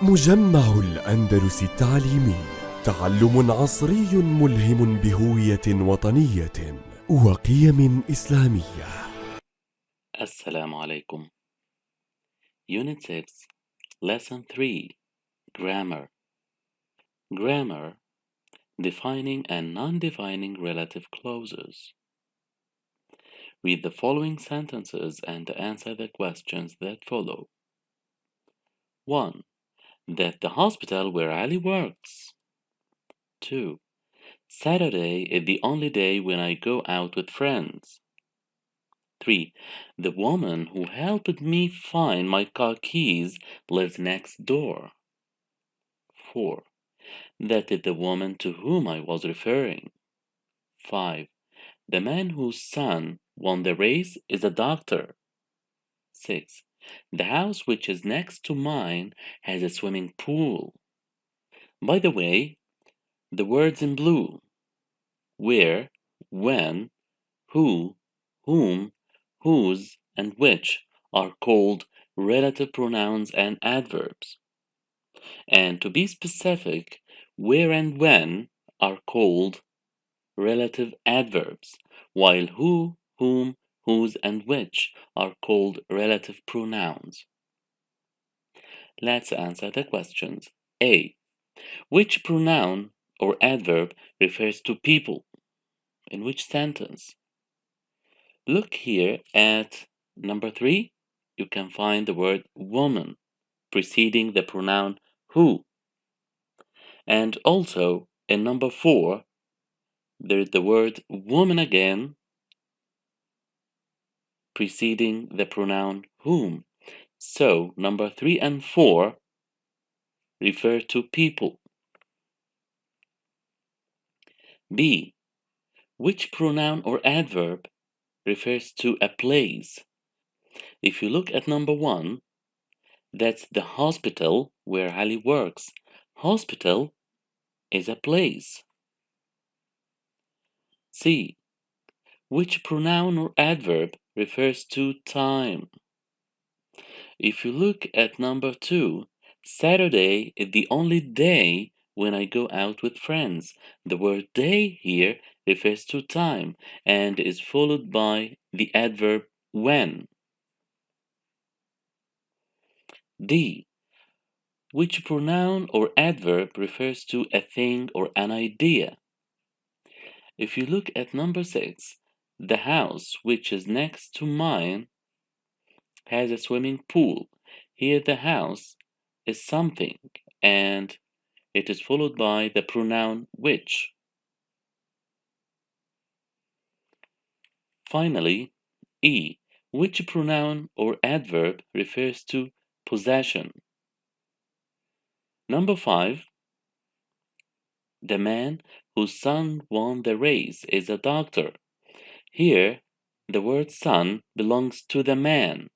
مجمع الأندلس التعليمي، تعلم عصري ملهم بهوية وطنية وقيم إسلامية. السلام عليكم. Unit 6, Lesson 3, Grammar. Grammar, defining and non-defining relative clauses. Read the following sentences and answer the questions that follow. 1. That the hospital where Ali works. 2. Saturday is the only day when I go out with friends. 3. The woman who helped me find my car keys lives next door. 4. That is the woman to whom I was referring. 5. The man whose son won the race is a doctor. 6. The house which is next to mine has a swimming pool. By the way, the words in blue, where, when, who, whom, whose, and which are called relative pronouns and adverbs. And to be specific, where and when are called relative adverbs, while who, whom, whose, and which are called relative pronouns. Let's answer the questions. A. Which pronoun or adverb refers to people? In which sentence? Look here at number 3. You can find the word woman preceding the pronoun who. And also in number 4, there's the word woman again preceding the pronoun whom. So number 3 and 4 refer to people. B. Which pronoun or adverb refers to a place? If you look at number 1, that's the hospital where Ali works. Hospital is a place. C. Which pronoun or adverb refers to time? If you look at number 2, Saturday is the only day when I go out with friends. The word day here refers to time and is followed by the adverb when. D. Which pronoun or adverb refers to a thing or an idea? If you look at number 6, the house which is next to mine has a swimming pool. Here the house is something and it is followed by the pronoun which. Finally, E. Which pronoun or adverb refers to possession? Number 5. The man whose son won the race is a doctor. Here, the word son belongs to the man,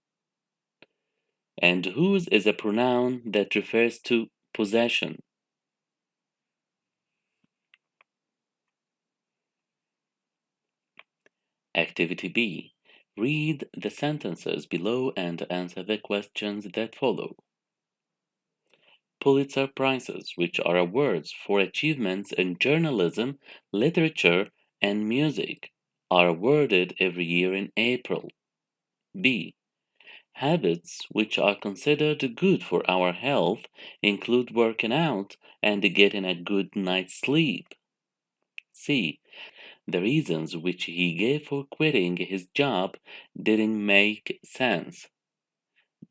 and whose is a pronoun that refers to possession. Activity B. Read the sentences below and answer the questions that follow. Pulitzer Prizes, which are awards for achievements in journalism, literature, and music, are awarded every year in April. B. Habits which are considered good for our health include working out and getting a good night's sleep. C. The reasons which he gave for quitting his job didn't make sense.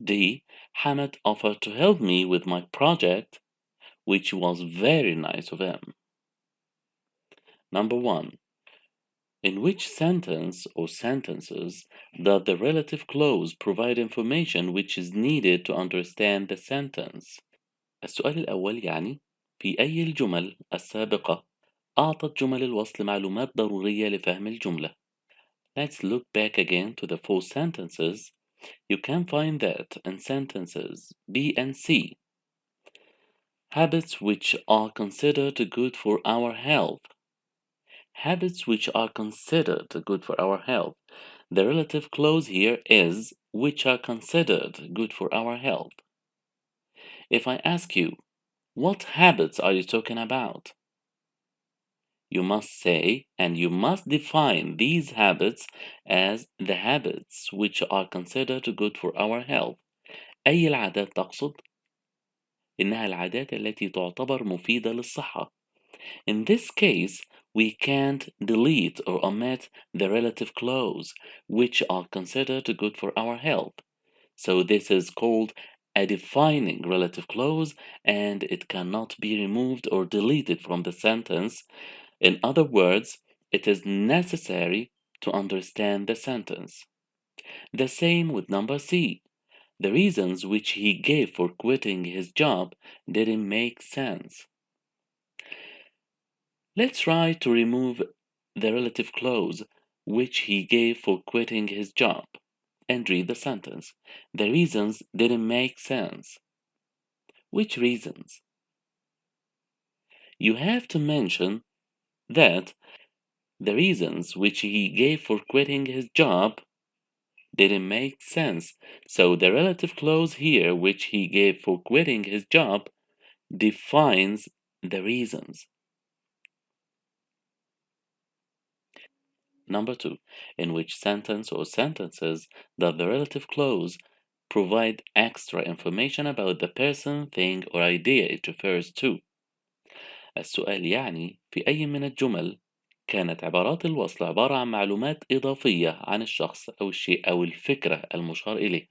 D. Hamad offered to help me with my project, which was very nice of him. Number 1. In which sentence or sentences does the relative clause provide information which is needed to understand the sentence? السؤال الأول يعني في أي الجمل السابقة أعطت جمل الوصل معلومات ضرورية لفهم الجملة. Let's look back again to the 4 sentences. You can find that in sentences B and C. Habits which are considered good for our health. Habits which are considered good for our health. The relative clause here is which are considered good for our health. If I ask you, what habits are you talking about? You must say and you must define these habits as the habits which are considered good for our health. أي العادات تقصد؟ إنها العادات التي تعتبر مفيدة للصحة. In this case, we can't delete or omit the relative clause, which are considered good for our health. So this is called a defining relative clause, and it cannot be removed or deleted from the sentence. In other words, it is necessary to understand the sentence. The same with number C. The reasons which he gave for quitting his job didn't make sense. Let's try to remove the relative clause which he gave for quitting his job and read the sentence. The reasons didn't make sense. Which reasons? You have to mention that the reasons which he gave for quitting his job didn't make sense. So the relative clause here which he gave for quitting his job defines the reasons. Number 2, in which sentence or sentences does the relative clause provide extra information about the person, thing, or idea it refers to. السؤال يعني في أي من الجمل كانت عبارات الوصل عبارة عن معلومات إضافية عن الشخص أو الشيء أو الفكرة المشار إليه.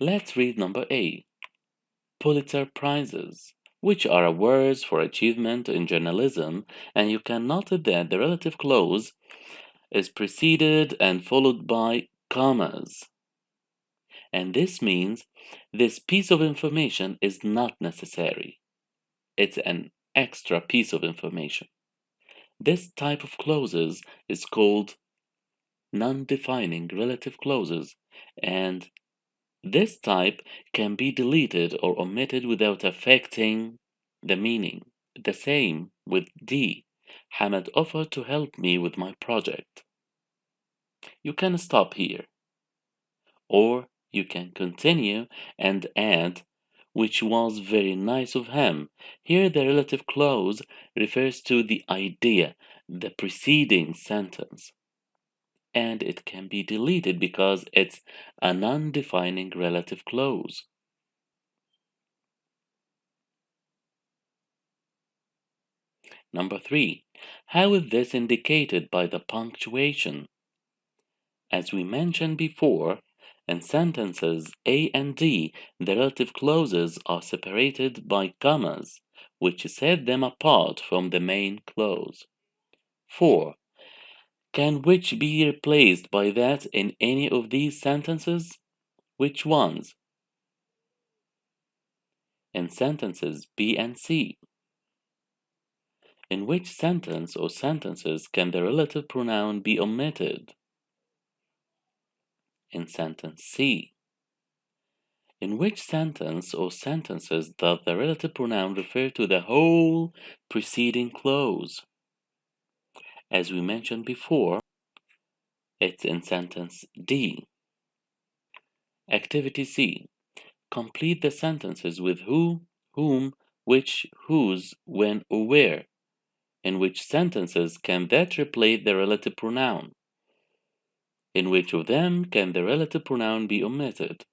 Let's read number A. Pulitzer Prizes, which are awards for achievement in journalism, and you can note that the relative clause is preceded and followed by commas. And this means this piece of information is not necessary. It's an extra piece of information. This type of clauses is called non-defining relative clauses, and this type can be deleted or omitted without affecting the meaning. The same with D. Hamad offered to help me with my project. You can stop here, or you can continue and add, which was very nice of him. Here the relative clause refers to the idea, the preceding sentence, and it can be deleted because it's a non-defining relative clause. Number 3. How is this indicated by the punctuation? As we mentioned before, in sentences A and D, the relative clauses are separated by commas, which set them apart from the main clause. 4. Can which be replaced by that in any of these sentences? Which ones? In sentences B and C. In which sentence or sentences can the relative pronoun be omitted? In sentence C. In which sentence or sentences does the relative pronoun refer to the whole preceding clause? As we mentioned before, it's in sentence D. Activity C. Complete the sentences with who, whom, which, whose, when, or where. In which sentences can that replace the relative pronoun? In which of them can the relative pronoun be omitted?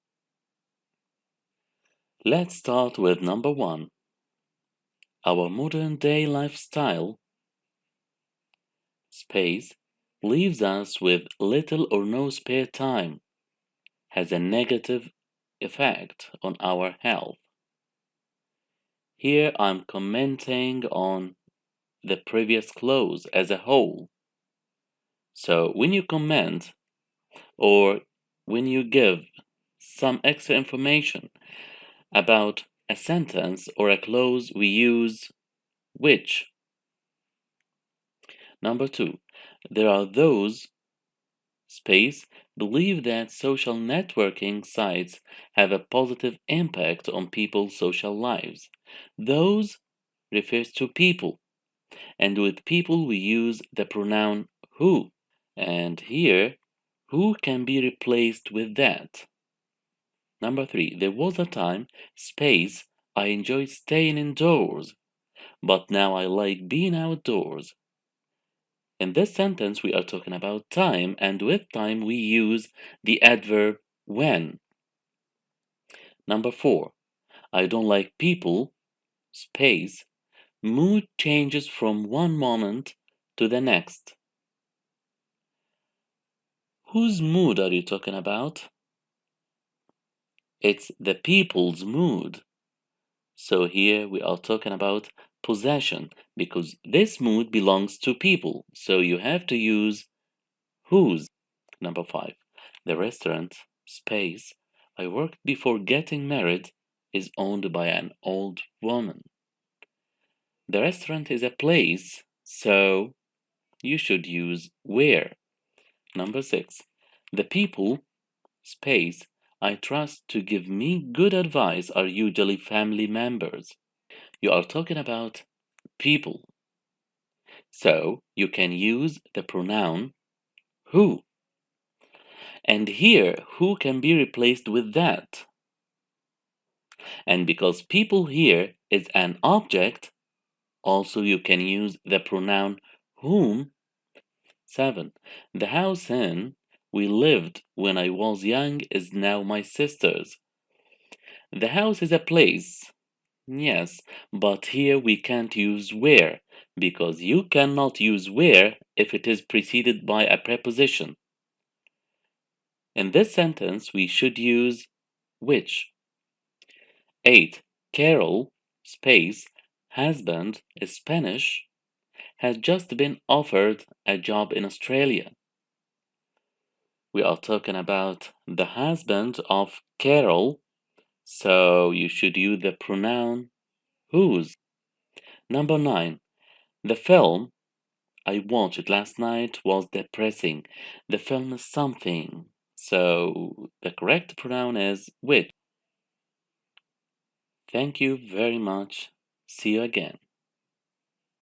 Let's start with number 1. Our modern day lifestyle space leaves us with little or no spare time, has a negative effect on our health. Here I'm commenting on the previous clause as a whole. So when you comment or when you give some extra information about a sentence or a clause, we use which. Number 2, there are those space believe that social networking sites have a positive impact on people's social lives. Those refers to people, and with people we use the pronoun who, and here who can be replaced with that. Number 3. There was a time, space, I enjoyed staying indoors, but now I like being outdoors. In this sentence, we are talking about time, and with time, we use the adverb when. Number 4. I don't like people, space, mood changes from one moment to the next. Whose mood are you talking about? It's the people's mood. So here we are talking about possession because this mood belongs to people. So you have to use whose. Number 5. The restaurant, space, I worked before getting married is owned by an old woman. The restaurant is a place, so you should use where. Number 6. The people, space, I trust to give me good advice are usually family members. You are talking about people. So you can use the pronoun who. And here, who can be replaced with that. And because people here is an object, also you can use the pronoun whom. 7. The house in we lived when I was young is now my sister's. The house is a place. Yes, but here we can't use where because you cannot use where if it is preceded by a preposition. In this sentence, we should use which. 8. Carol, space, husband is Spanish, has just been offered a job in Australia. We are talking about the husband of Carol, so you should use the pronoun whose. Number 9. The film I watched last night was depressing. The film is something, so the correct pronoun is which. Thank you very much. See you again.